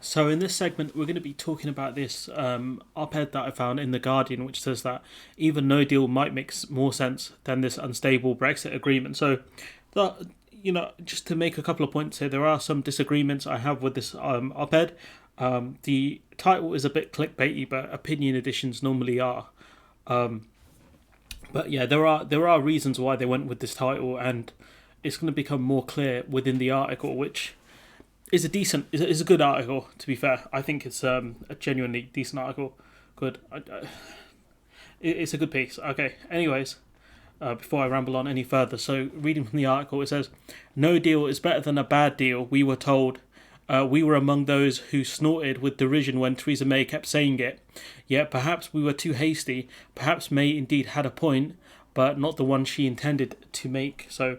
So in this segment, we're going to be talking about this op-ed that I found in The Guardian, which says that even no deal might make more sense than this unstable Brexit agreement. So, that, just to make a couple of points here, there are some disagreements I have with this op-ed. The title is a bit clickbaity, but opinion editions normally are. But yeah, there are reasons why they went with this title, and it's going to become more clear within the article, which is a good article. To be fair, I think it's a genuinely decent article. Good, it's a good piece. Okay. Anyways, before I ramble on any further, so reading from the article, it says, "No deal is better than a bad deal. We were told. We were among those who snorted with derision when Theresa May kept saying it. Yet perhaps we were too hasty. Perhaps May indeed had a point, but not the one she intended to make." So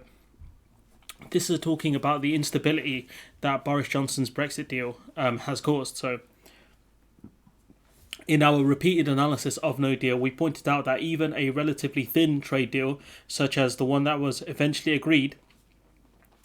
this is talking about the instability that Boris Johnson's Brexit deal has caused. So in our repeated analysis of no deal, we pointed out that even a relatively thin trade deal, such as the one that was eventually agreed,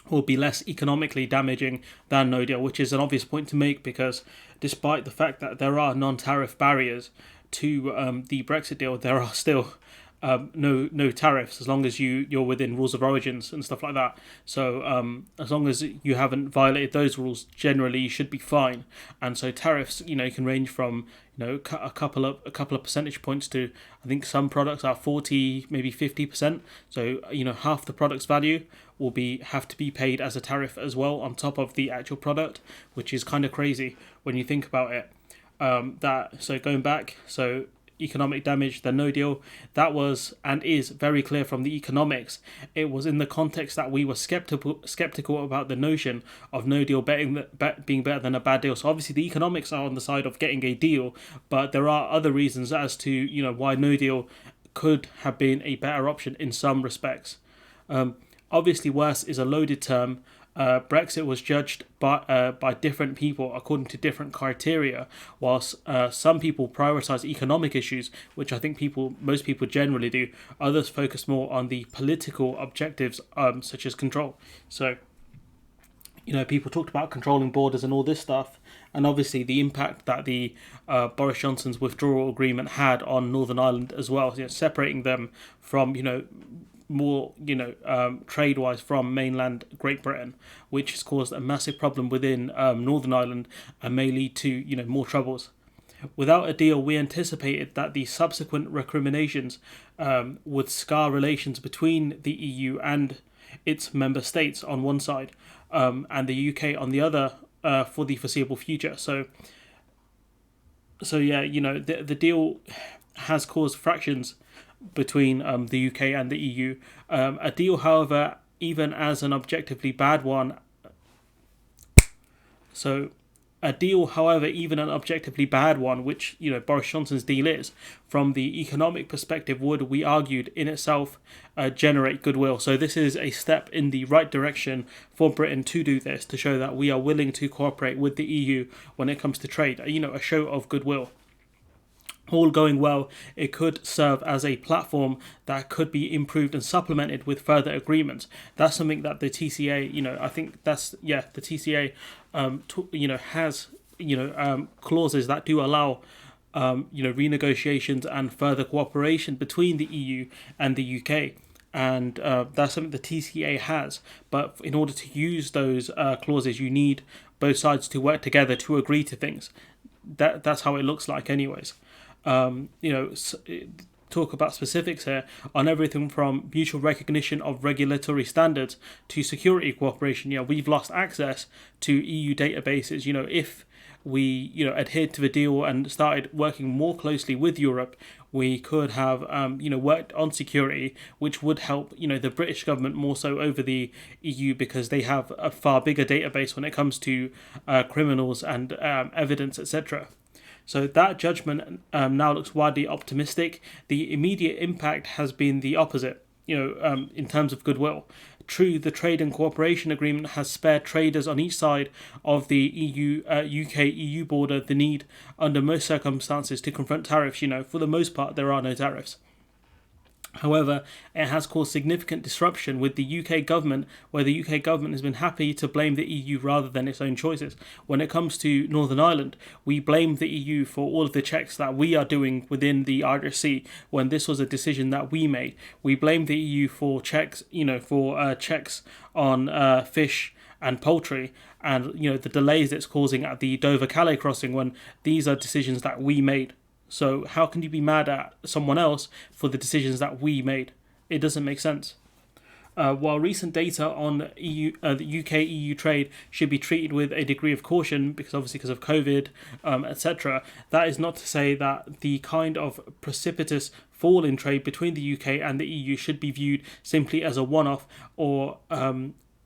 will be less economically damaging than no deal, which is an obvious point to make because despite the fact that there are non-tariff barriers to the Brexit deal, there are still no tariffs as long as you're within rules of origins and stuff like that. So as long as you haven't violated those rules, generally you should be fine. And so tariffs, can range from a couple of percentage points to, I think some products are 40, maybe 50%. So half the product's value will have to be paid as a tariff as well on top of the actual product, which is kind of crazy when you think about it. Going back, so economic damage, the no deal, that was and is very clear from the economics. It was in the context that we were skeptical about the notion of no deal being better than a bad deal. So obviously the economics are on the side of getting a deal, but there are other reasons as to why no deal could have been a better option in some respects. Obviously, worse is a loaded term. Brexit was judged by different people according to different criteria, whilst some people prioritise economic issues, which I think most people generally do. Others focus more on the political objectives, such as control. So, people talked about controlling borders and all this stuff, and obviously the impact that the Boris Johnson's withdrawal agreement had on Northern Ireland as well, separating them from, more trade-wise from mainland Great Britain, which has caused a massive problem within Northern Ireland and may lead to more troubles. Without a deal, we anticipated that the subsequent recriminations would scar relations between the EU and its member states on one side, and the UK on the other, for the foreseeable future. So yeah, the deal has caused fractions between the UK and the EU. A deal, however, even as an objectively bad one. So, a deal, however, even an objectively bad one, which Boris Johnson's deal is, from the economic perspective, would, we argued, in itself generate goodwill. So this is a step in the right direction for Britain to do this, to show that we are willing to cooperate with the EU when it comes to trade. A show of goodwill. All going well, it could serve as a platform that could be improved and supplemented with further agreements. That's something that the TCA, I think the TCA, has, clauses that do allow, renegotiations and further cooperation between the EU and the UK. And that's something the TCA has. But in order to use those clauses, you need both sides to work together to agree to things. That's how it looks like, anyways. Talk about specifics here on everything from mutual recognition of regulatory standards to security cooperation. We've lost access to EU databases. If we adhered to the deal and started working more closely with Europe, we could have worked on security, which would help the British government more so over the EU, because they have a far bigger database when it comes to criminals and evidence, etc. So that judgment now looks widely optimistic. The immediate impact has been the opposite, in terms of goodwill. True, the trade and cooperation agreement has spared traders on each side of the UK-EU border the need, under most circumstances, to confront tariffs. For the most part, there are no tariffs. However, it has caused significant disruption with the UK government, where the UK government has been happy to blame the EU rather than its own choices. When it comes to Northern Ireland, we blame the EU for all of the checks that we are doing within the Irish Sea when this was a decision that we made. We blame the EU for checks, checks on fish and poultry, and the delays it's causing at the Dover-Calais crossing when these are decisions that we made. So how can you be mad at someone else for the decisions that we made? It doesn't make sense. While recent data on the UK-EU trade should be treated with a degree of caution, because of COVID, etc., that is not to say that the kind of precipitous fall in trade between the UK and the EU should be viewed simply as a one-off or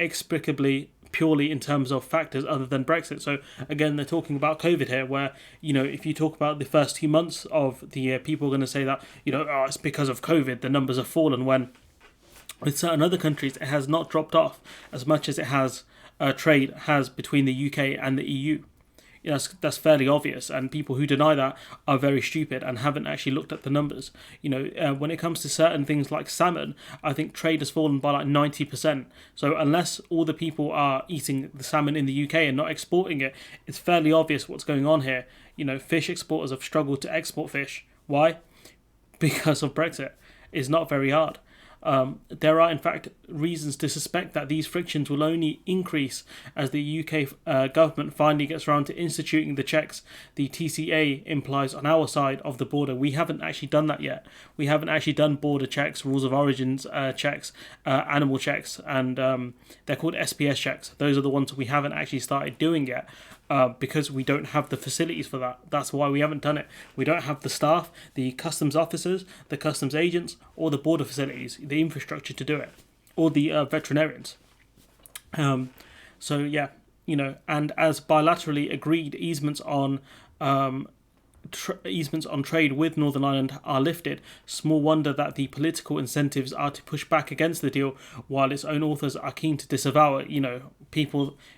explicably purely in terms of factors other than Brexit. So again, they're talking about COVID here, where if you talk about the first 2 months of the year, people are going to say that it's because of COVID the numbers have fallen, when with certain other countries it has not dropped off as much as it has trade has between the UK and the EU. That's fairly obvious, and people who deny that are very stupid and haven't actually looked at the numbers. When it comes to certain things like salmon, I think trade has fallen by like 90%. So unless all the people are eating the salmon in the UK and not exporting it, it's fairly obvious what's going on here. Fish exporters have struggled to export fish. Why? Because of Brexit. It's not very hard. There are in fact reasons to suspect that these frictions will only increase as the UK government finally gets around to instituting the checks the TCA implies on our side of the border. We haven't actually done that yet. We haven't actually done border checks, rules of origins checks, animal checks, and they're called SPS checks. Those are the ones we haven't actually started doing yet. Because we don't have the facilities for that. That's why we haven't done it. We don't have the staff, the customs officers, the customs agents, or the border facilities, the infrastructure to do it, or the veterinarians. And as bilaterally agreed easements on trade with Northern Ireland are lifted, small wonder that the political incentives are to push back against the deal, while its own authors are keen to disavow it.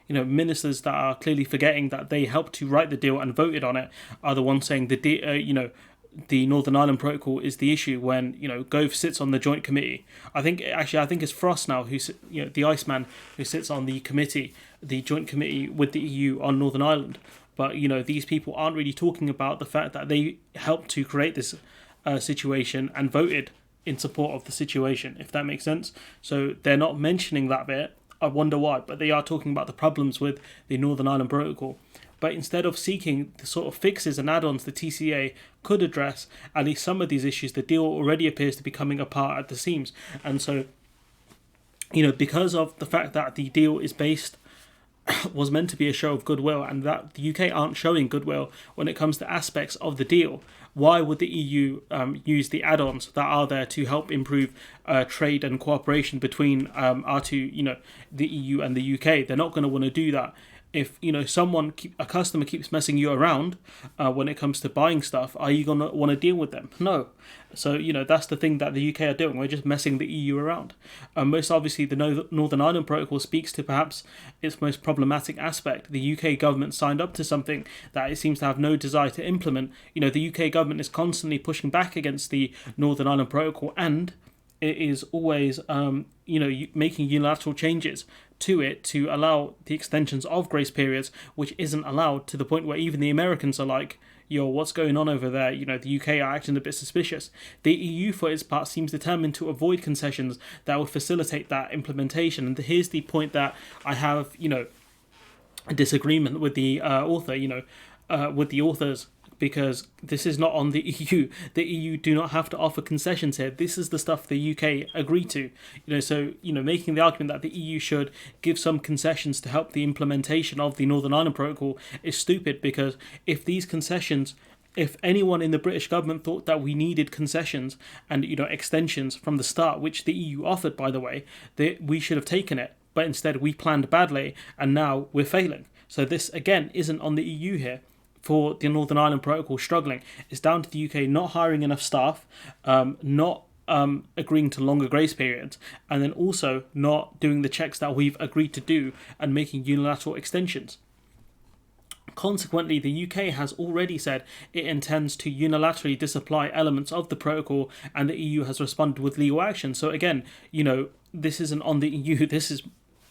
Ministers that are clearly forgetting that they helped to write the deal and voted on it are the ones saying the Northern Ireland Protocol is the issue, when Gove sits on the joint committee. I think it's Frost now who's the Iceman who sits on the committee, the joint committee with the EU on Northern Ireland. But these people aren't really talking about the fact that they helped to create this situation and voted in support of the situation, if that makes sense. So they're not mentioning that bit. I wonder why, but they are talking about the problems with the Northern Ireland Protocol. But instead of seeking the sort of fixes and add-ons the TCA could address at least some of these issues, the deal already appears to be coming apart at the seams. And so, because of the fact that the deal was meant to be a show of goodwill, and that the UK aren't showing goodwill when it comes to aspects of the deal, why would the EU use the add-ons that are there to help improve trade and cooperation between the EU and the UK? They're not going to want to do that. If a customer keeps messing you around when it comes to buying stuff, are you going to want to deal with them? No. So that's the thing that the UK are doing. We're just messing the EU around. Most obviously, the Northern Ireland Protocol speaks to perhaps its most problematic aspect. The UK government signed up to something that it seems to have no desire to implement. The UK government is constantly pushing back against the Northern Ireland Protocol, and it is always making unilateral changes to it to allow the extensions of grace periods, which isn't allowed, to the point where even the Americans are like, what's going on over there? The UK are acting a bit suspicious. The EU, for its part, seems determined to avoid concessions that would facilitate that implementation. And here's the point that I have, a disagreement with the author, with the authors, because this is not on the EU. The EU do not have to offer concessions here. This is the stuff the UK agree to. Making the argument that the EU should give some concessions to help the implementation of the Northern Ireland Protocol is stupid, because if anyone in the British government thought that we needed concessions and extensions from the start, which the EU offered, by the way, we should have taken it. But instead we planned badly, and now we're failing. So this again isn't on the EU here. For the Northern Ireland Protocol struggling, it's down to the UK not hiring enough staff, not agreeing to longer grace periods, and then also not doing the checks that we've agreed to do and making unilateral extensions. Consequently, the UK has already said it intends to unilaterally disapply elements of the protocol, and the EU has responded with legal action. So again, this isn't on the EU, this is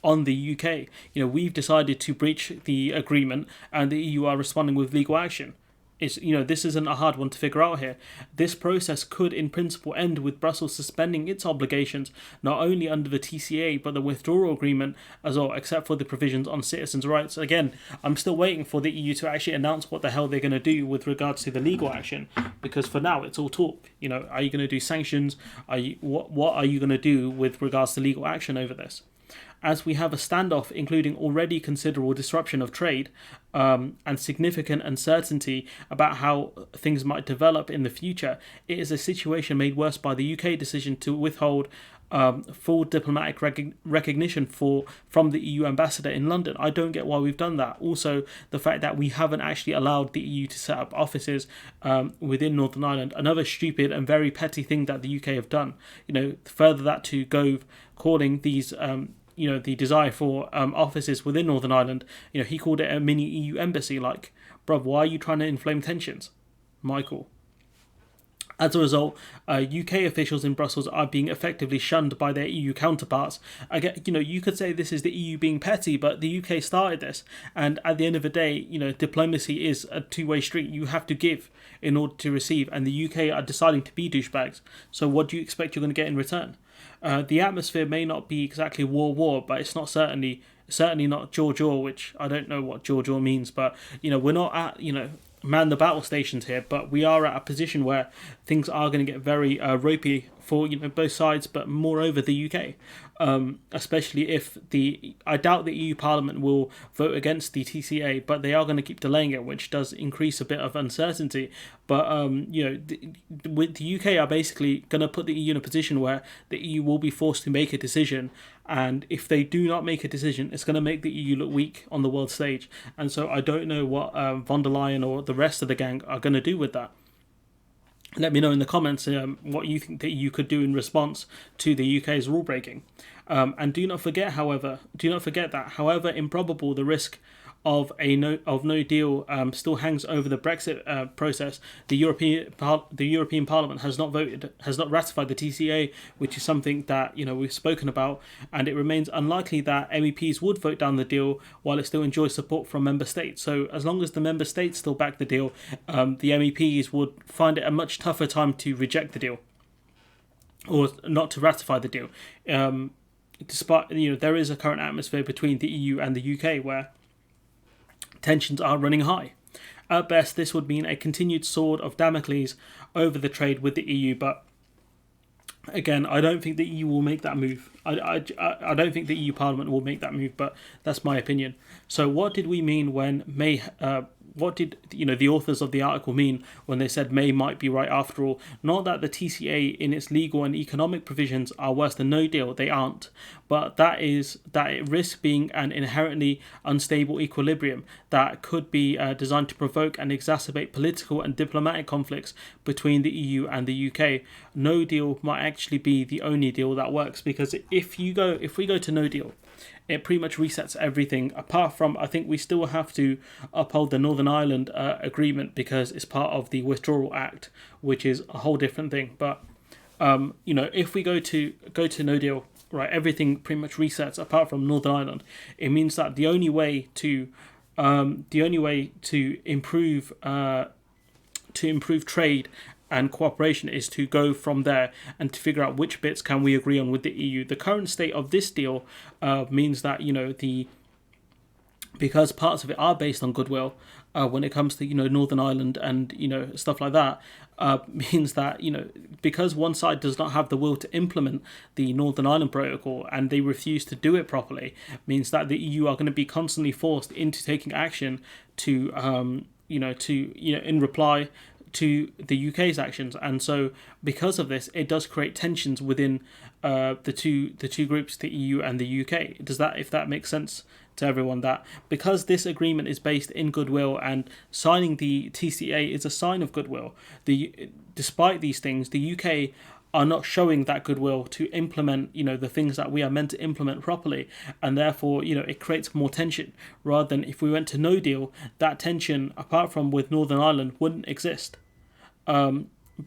on the UK. We've decided to breach the agreement, and the EU are responding with legal action. This isn't a hard one to figure out here. This process could, in principle, end with Brussels suspending its obligations, not only under the TCA, but the withdrawal agreement as well, except for the provisions on citizens' rights. Again, I'm still waiting for the EU to actually announce what the hell they're going to do with regards to the legal action, because for now, it's all talk. Are you going to do sanctions? What are you going to do with regards to legal action over this? As we have a standoff including already considerable disruption of trade and significant uncertainty about how things might develop in the future, it is a situation made worse by the UK decision to withhold full diplomatic recognition from the EU ambassador in London. I don't get why we've done that. Also, the fact that we haven't actually allowed the EU to set up offices within Northern Ireland, another stupid and very petty thing that the UK have done. Further that to Gove calling these the desire for offices within Northern Ireland, he called it a mini EU embassy. Like, bruv, why are you trying to inflame tensions, Michael? As a result, UK officials in Brussels are being effectively shunned by their EU counterparts. Again, you could say this is the EU being petty, but the UK started this, and at the end of the day, diplomacy is a two-way street. You have to give in order to receive, and the UK are deciding to be douchebags. So what do you expect you're going to get in return? The atmosphere may not be exactly war, but it's not certainly not jaw, which I don't know what jaw means, but we're not at man the battle stations here, but we are at a position where things are going to get very ropey for both sides, but moreover the UK, especially if I doubt the EU Parliament will vote against the TCA, but they are going to keep delaying it, which does increase a bit of uncertainty. But with the UK are basically going to put the EU in a position where the EU will be forced to make a decision, and if they do not make a decision, it's going to make the EU look weak on the world stage. And so I don't know what von der Leyen or the rest of the gang are going to do with that. Let me know in the comments what you think that you could do in response to the UK's rule breaking. And do not forget that however improbable the risk of no deal still hangs over the Brexit process, the European Parliament has not ratified the TCA, which is something that we've spoken about, and it remains unlikely that MEPs would vote down the deal while it still enjoys support from member states. So as long as the member states still back the deal, the MEPs would find it a much tougher time to reject the deal or not to ratify the deal. Despite there is a current atmosphere between the EU and the UK where tensions are running high. At best, this would mean a continued sword of Damocles over the trade with the EU, but again, I don't think the EU will make that move. I don't think the EU Parliament will make that move, but that's my opinion. So what did we mean when May... what did the authors of the article mean when they said May might be right after all? Not that the TCA in its legal and economic provisions are worse than no deal, they aren't, but that it risks being an inherently unstable equilibrium that could be designed to provoke and exacerbate political and diplomatic conflicts between the EU and the UK. No deal might actually be the only deal that works, because if we go to no deal, it pretty much resets everything, apart from I think we still have to uphold the Northern Ireland agreement because it's part of the Withdrawal Act, which is a whole different thing. But if we go to no deal, right, everything pretty much resets apart from Northern Ireland. It means that the only way to improve trade and cooperation is to go from there and to figure out which bits can we agree on with the EU. The current state of this deal means that because parts of it are based on goodwill when it comes to Northern Ireland and stuff like that, means that because one side does not have the will to implement the Northern Ireland Protocol and they refuse to do it properly, means that the EU are going to be constantly forced into taking action to in reply to the UK's actions. And so because of this, it does create tensions within the two groups, the EU and the UK. If that makes sense to everyone, that because this agreement is based in goodwill and signing the TCA is a sign of goodwill, despite these things, the UK are not showing that goodwill to implement, the things that we are meant to implement properly, and therefore, it creates more tension. Rather than if we went to no deal, that tension, apart from with Northern Ireland, wouldn't exist,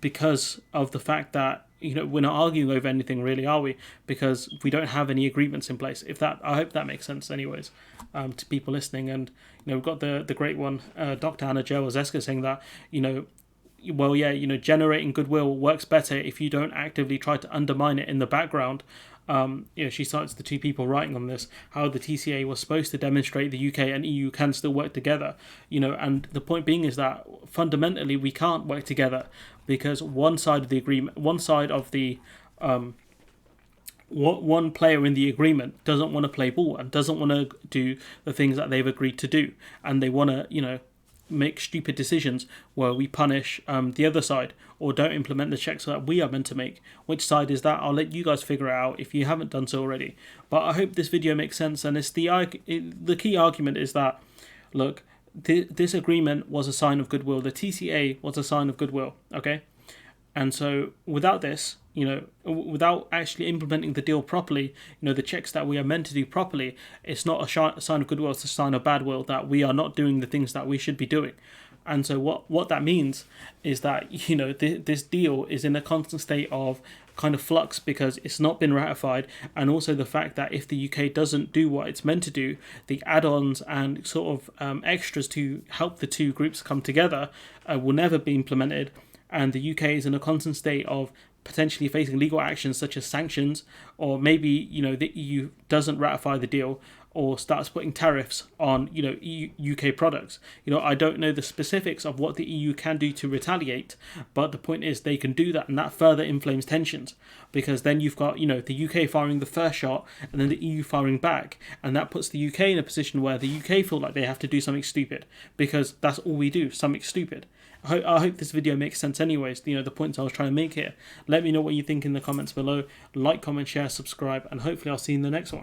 because of the fact that we're not arguing over anything really, are we? Because we don't have any agreements in place. I hope that makes sense, anyways, to people listening. And we've got the great one, Dr. Anna Jewa-Zeska, saying that generating goodwill works better if you don't actively try to undermine it in the background. She cites the two people writing on this, how the TCA was supposed to demonstrate the UK and EU can still work together, and the point being is that fundamentally we can't work together, because one side of the agreement, one player in the agreement doesn't want to play ball and doesn't want to do the things that they've agreed to do, and they want to, make stupid decisions where we punish the other side or don't implement the checks that we are meant to make. Which side is that? I'll let you guys figure it out if you haven't done so already. But I hope this video makes sense, and it's the key argument is that, look, this agreement was a sign of goodwill. The TCA was a sign of goodwill, okay? And so without this, without actually implementing the deal properly, the checks that we are meant to do properly, it's not a sign of goodwill, it's a sign of bad will, that we are not doing the things that we should be doing. And so what that means is that, this deal is in a constant state of kind of flux because it's not been ratified, and also the fact that if the UK doesn't do what it's meant to do, the add-ons and sort of extras to help the two groups come together will never be implemented. And the UK is in a constant state of potentially facing legal actions such as sanctions, or maybe the EU doesn't ratify the deal or starts putting tariffs on UK products. I don't know the specifics of what the EU can do to retaliate, but the point is they can do that, and that further inflames tensions, because then you've got the UK firing the first shot and then the EU firing back, and that puts the UK in a position where the UK feel like they have to do something stupid, because that's all we do, something stupid. I hope this video makes sense anyways, the points I was trying to make here. Let me know what you think in the comments below. Like, comment, share, subscribe, and hopefully I'll see you in the next one.